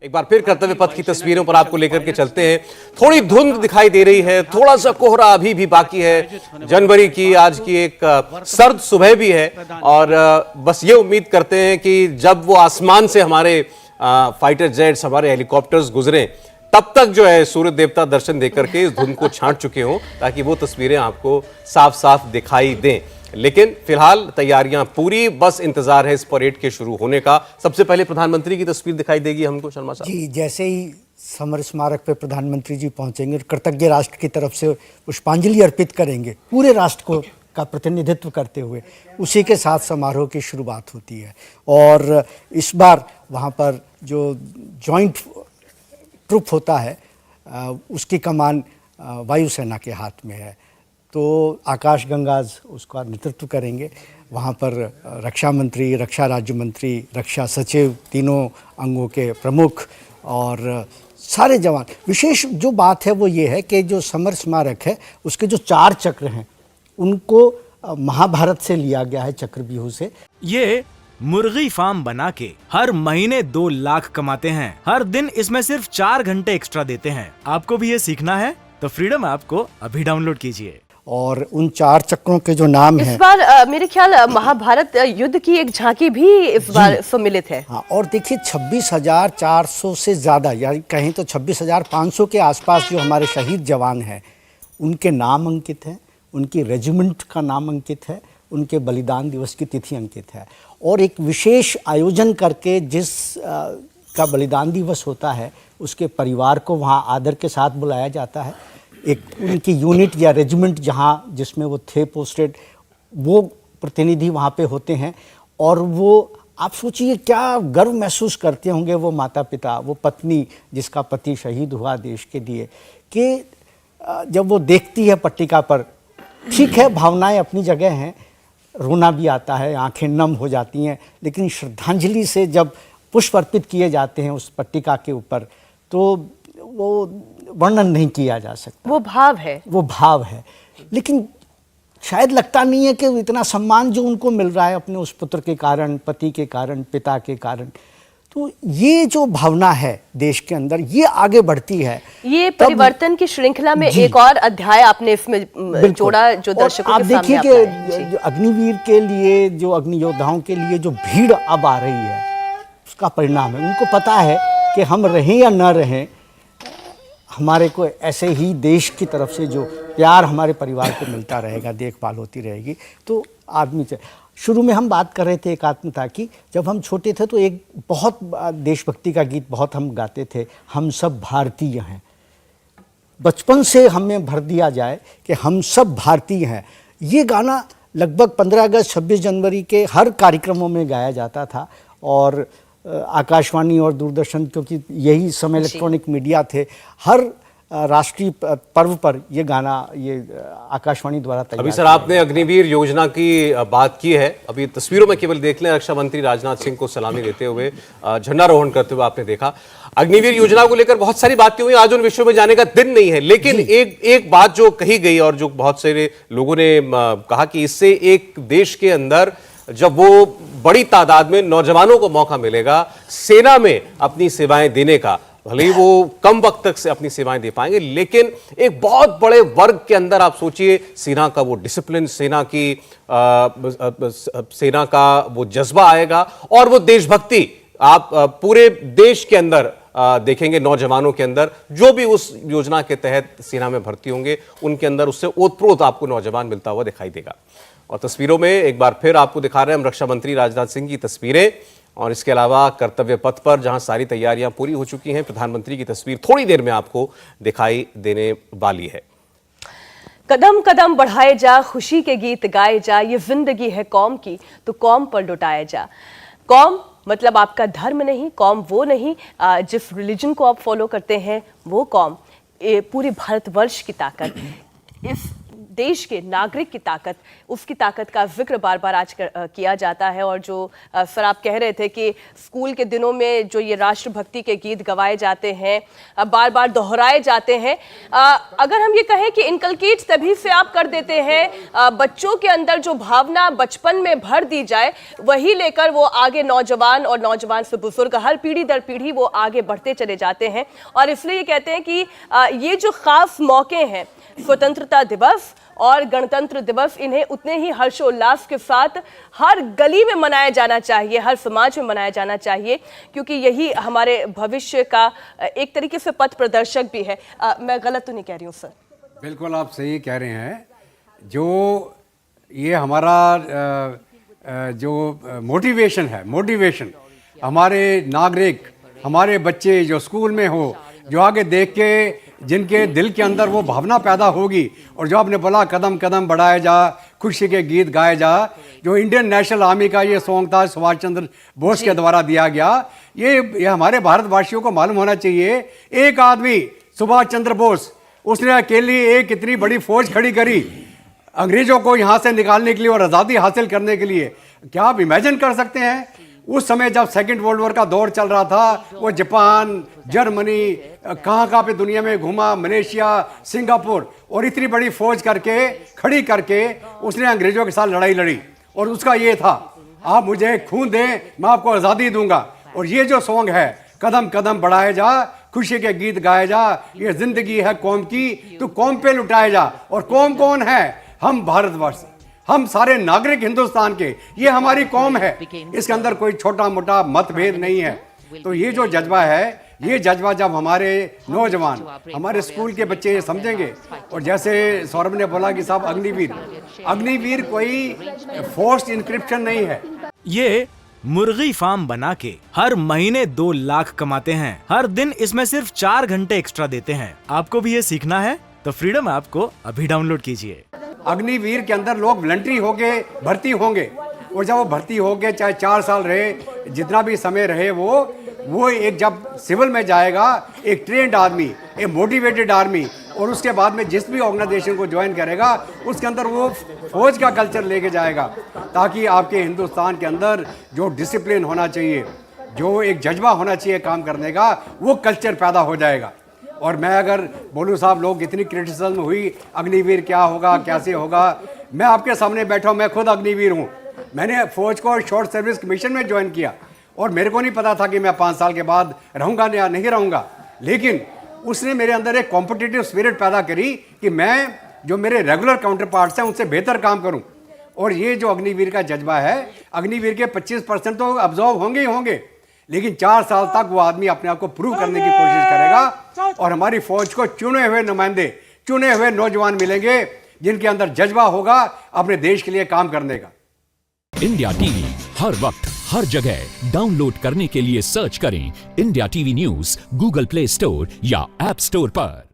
एक बार फिर कर्तव्य पथ की तस्वीरों पर आपको लेकर के चलते हैं। थोड़ी धुंध दिखाई दे रही है, थोड़ा सा कोहरा अभी भी बाकी है। जनवरी की आज की एक सर्द सुबह भी है और बस ये उम्मीद करते हैं कि जब वो आसमान से हमारे फाइटर जेट्स, हमारे हेलीकॉप्टर्स गुजरे, तब तक जो है सूर्य देवता दर्शन देकर के इस धुंध को छांट चुके हों, ताकि वो तस्वीरें आपको साफ साफ दिखाई दें। लेकिन फिलहाल तैयारियां पूरी, बस इंतजार है इस परेड के शुरू होने का। सबसे पहले प्रधानमंत्री की तस्वीर दिखाई देगी हमको, शर्मा साहब जी। जैसे ही समर स्मारक पे प्रधानमंत्री जी पहुंचेंगे, कृतज्ञ राष्ट्र की तरफ से पुष्पांजलि अर्पित करेंगे, पूरे राष्ट्र को का प्रतिनिधित्व करते हुए, उसी के साथ समारोह की शुरुआत होती है। और इस बार वहाँ पर जो जॉइंट ट्रुप होता है उसकी कमान वायुसेना के हाथ में है, तो आकाश गंगाज उसका नेतृत्व करेंगे। वहाँ पर रक्षा मंत्री, रक्षा राज्य मंत्री, रक्षा सचिव, तीनों अंगों के प्रमुख और सारे जवान। विशेष जो बात है वो ये है कि जो समर स्मारक है उसके जो 4 चक्र हैं उनको महाभारत से लिया गया है, चक्रव्यूह से। ये मुर्गी फार्म बना के हर महीने 2 लाख कमाते हैं। हर दिन इसमें सिर्फ 4 घंटे एक्स्ट्रा देते हैं। आपको भी ये सीखना है तो फ्रीडम ऐप को अभी डाउनलोड कीजिए। और उन 4 चक्रों के जो नाम हैं, इस बार मेरे ख्याल महाभारत युद्ध की एक झांकी भी इस बार सम्मिलित है। हाँ, और देखिए 26,400 से ज़्यादा, या कहें तो 26,500 के आसपास जो हमारे शहीद जवान हैं उनके नाम अंकित हैं, उनकी रेजिमेंट का नाम अंकित है, उनके बलिदान दिवस की तिथि अंकित है। और एक विशेष आयोजन करके जिस का बलिदान दिवस होता है उसके परिवार को वहाँ आदर के साथ बुलाया जाता है। एक उनकी यूनिट या रेजिमेंट जिसमें वो थे पोस्टेड, वो प्रतिनिधि वहाँ पे होते हैं। और वो आप सोचिए क्या गर्व महसूस करते होंगे वो माता पिता, वो पत्नी जिसका पति शहीद हुआ देश के लिए, कि जब वो देखती है पट्टिका पर, ठीक है भावनाएं अपनी जगह हैं, रोना भी आता है, आंखें नम हो जाती हैं, लेकिन श्रद्धांजलि से जब पुष्प अर्पित किए जाते हैं उस पट्टिका के ऊपर, तो वो वर्णन नहीं किया जा सकता। वो भाव है, वो भाव है। लेकिन शायद लगता नहीं है कि इतना सम्मान जो उनको मिल रहा है अपने उस पुत्र के कारण, पति के कारण, पिता के कारण, तो ये जो भावना है देश के अंदर, ये आगे बढ़ती है। ये परिवर्तन की श्रृंखला में एक और अध्याय आपने इसमें जोड़ा जो दर्शकों के सामने आप देखिए कि जो अग्निवीर के लिए, जो अग्नि योद्धाओं के लिए जो भीड़ अब आ रही है, उसका परिणाम है। उनको पता है कि हम रहें या न रहें, हमारे को ऐसे ही देश की तरफ से जो प्यार हमारे परिवार को मिलता रहेगा, देखभाल होती रहेगी। तो आदमी शुरू में हम बात कर रहे थे एकात्मता की। जब हम छोटे थे तो एक बहुत देशभक्ति का गीत बहुत हम गाते थे, हम सब भारतीय हैं। बचपन से हमें भर दिया जाए कि हम सब भारतीय हैं। ये गाना लगभग 15 अगस्त 26 जनवरी के हर कार्यक्रमों में गाया जाता था। और आकाशवाणी और दूरदर्शन, क्योंकि यही समय इलेक्ट्रॉनिक मीडिया थे, हर राष्ट्रीय पर्व पर ये गाना ये आकाशवाणी द्वारा तैयार। अभी सर आपने अग्निवीर योजना की बात की है, अभी तस्वीरों में केवल देख लें, रक्षा मंत्री राजनाथ सिंह को सलामी देते हुए, झंडारोहण करते हुए आपने देखा। अग्निवीर योजना को लेकर बहुत सारी बातें हुई, आज उन विषयों में जाने का दिन नहीं है, लेकिन एक बात जो कही गई और जो बहुत सारे लोगों ने कहा कि इससे एक देश के अंदर जब वो बड़ी तादाद में नौजवानों को मौका मिलेगा सेना में अपनी सेवाएं देने का, भले ही वो कम वक्त तक से अपनी सेवाएं दे पाएंगे, लेकिन एक बहुत बड़े वर्ग के अंदर आप सोचिए सेना का वो डिसिप्लिन, सेना का वो जज्बा आएगा और वो देशभक्ति आप पूरे देश के अंदर देखेंगे। नौजवानों के अंदर जो भी उस योजना के तहत सेना में भर्ती होंगे उनके अंदर उससे ओतप्रोत आपको नौजवान मिलता हुआ दिखाई देगा। और तस्वीरों में एक बार फिर आपको दिखा रहे हैं हम रक्षा मंत्री राजनाथ सिंह की तस्वीरें, और इसके अलावा कर्तव्य पथ पर जहां सारी तैयारियां पूरी हो चुकी हैं, प्रधानमंत्री की तस्वीर थोड़ी देर में आपको दिखाई देने वाली है। कदम कदम बढ़ाए जा, खुशी के गीत गाए जा, ये जिंदगी है कौम की तो कौम पर लुटाए जा। कौम मतलब आपका धर्म नहीं, कौम वो नहीं जिस रिलीजन को आप फॉलो करते हैं, वो कौम पूरे भारतवर्ष की ताकत, इस देश के नागरिक की ताकत, उसकी ताकत का जिक्र बार बार आज किया जाता है। और जो सर आप कह रहे थे कि स्कूल के दिनों में जो ये राष्ट्रभक्ति के गीत गवाए जाते हैं, बार बार दोहराए जाते हैं, अगर हम ये कहें कि इनकलकेट तभी से आप कर देते हैं, बच्चों के अंदर जो भावना बचपन में भर दी जाए, वही लेकर वो आगे नौजवान और नौजवान से बुजुर्ग हर पीढ़ी दर पीढ़ी वो आगे बढ़ते चले जाते हैं। और इसलिए ये कहते हैं कि ये जो खास मौके हैं, स्वतंत्रता दिवस और गणतंत्र दिवस, इन्हें उतने ही हर्षोल्लास के साथ हर गली में मनाया जाना चाहिए, हर समाज में मनाया जाना चाहिए, क्योंकि यही हमारे भविष्य का एक तरीके से पथ प्रदर्शक भी है। मैं गलत तो नहीं कह रही हूँ सर? बिल्कुल आप सही कह रहे हैं। जो ये हमारा जो मोटिवेशन है, मोटिवेशन हमारे नागरिक, हमारे बच्चे जो स्कूल में हो, जो आगे देख के जिनके दिल के अंदर वो भावना पैदा होगी, और जो आपने बोला कदम कदम बढ़ाए जा, खुशी के गीत गाए जा, जो इंडियन नेशनल आर्मी का ये सॉन्ग था सुभाष चंद्र बोस के द्वारा दिया गया, ये हमारे भारतवासियों को मालूम होना चाहिए। एक आदमी सुभाष चंद्र बोस, उसने अकेली एक इतनी बड़ी फौज खड़ी करी अंग्रेजों को यहाँ से निकालने के लिए और आज़ादी हासिल करने के लिए। क्या आप इमेजिन कर सकते हैं उस समय जब सेकेंड वर्ल्ड वॉर का दौर चल रहा था, वो जापान, जर्मनी, कहाँ पे दुनिया में घूमा, मलेशिया, सिंगापुर, और इतनी बड़ी फौज करके खड़ी करके उसने अंग्रेजों के साथ लड़ाई लड़ी, और उसका ये था, आप मुझे खून दें मैं आपको आज़ादी दूंगा। और ये जो सॉन्ग है, कदम कदम बढ़ाए जा, खुशी के गीत गाए जा, ये जिंदगी है कौम की, तो कौम पे लुटाए जा। और कौम कौन है? हम भारतवर्ष, हम सारे नागरिक हिंदुस्तान के, ये हमारी कौम है। इसके अंदर कोई छोटा मोटा मतभेद नहीं है। तो ये जो जज्बा है, ये जज्बा जब हमारे नौजवान, हमारे स्कूल के बच्चे समझेंगे, और जैसे सौरभ ने बोला कि साहब अग्निवीर, अग्निवीर कोई फोर्स्ड इंक्रिप्शन नहीं है। ये मुर्गी फार्म बना के हर महीने 2 लाख कमाते हैं। हर दिन इसमें सिर्फ 4 घंटे एक्स्ट्रा देते हैं। आपको भी ये सीखना है तो फ्रीडम ऐप को अभी डाउनलोड कीजिए। अग्निवीर के अंदर लोग वॉलंटरी होके भर्ती होंगे, और जब वो भर्ती होंगे, चाहे 4 साल रहे, जितना भी समय रहे, वो एक जब सिविल में जाएगा, एक ट्रेंड आदमी, एक मोटिवेटेड आर्मी, और उसके बाद में जिस भी ऑर्गेनाइजेशन को ज्वाइन करेगा, उसके अंदर वो फौज का कल्चर लेके जाएगा, ताकि आपके हिंदुस्तान के अंदर जो डिसिप्लिन होना चाहिए, जो एक जज्बा होना चाहिए काम करने का, वो कल्चर पैदा हो जाएगा। और मैं अगर बोलूँ साहब, लोग इतनी क्रिटिसिज्म हुई अग्निवीर क्या होगा, कैसे होगा, मैं आपके सामने बैठा हूँ, मैं खुद अग्निवीर हूँ। मैंने फौज को शॉर्ट सर्विस कमीशन में ज्वाइन किया, और मेरे को नहीं पता था कि मैं 5 साल के बाद रहूँगा या नहीं रहूँगा, लेकिन उसने मेरे अंदर एक कॉम्पिटिटिव स्पिरिट पैदा करी कि मैं जो मेरे रेगुलर काउंटर पार्ट्स हैं उनसे बेहतर काम करूँ। और ये जो अग्निवीर का जज्बा है, अग्निवीर के 25% तो अब्जॉर्व होंगे ही होंगे, लेकिन 4 साल तक वो आदमी अपने आप को प्रूव करने की कोशिश करेगा। और हमारी फौज को चुने हुए नुमाइंदे, चुने हुए नौजवान मिलेंगे, जिनके अंदर जज्बा होगा अपने देश के लिए काम करने का। इंडिया टीवी हर वक्त हर जगह डाउनलोड करने के लिए सर्च करें India TV news Google play store या ऐप स्टोर पर।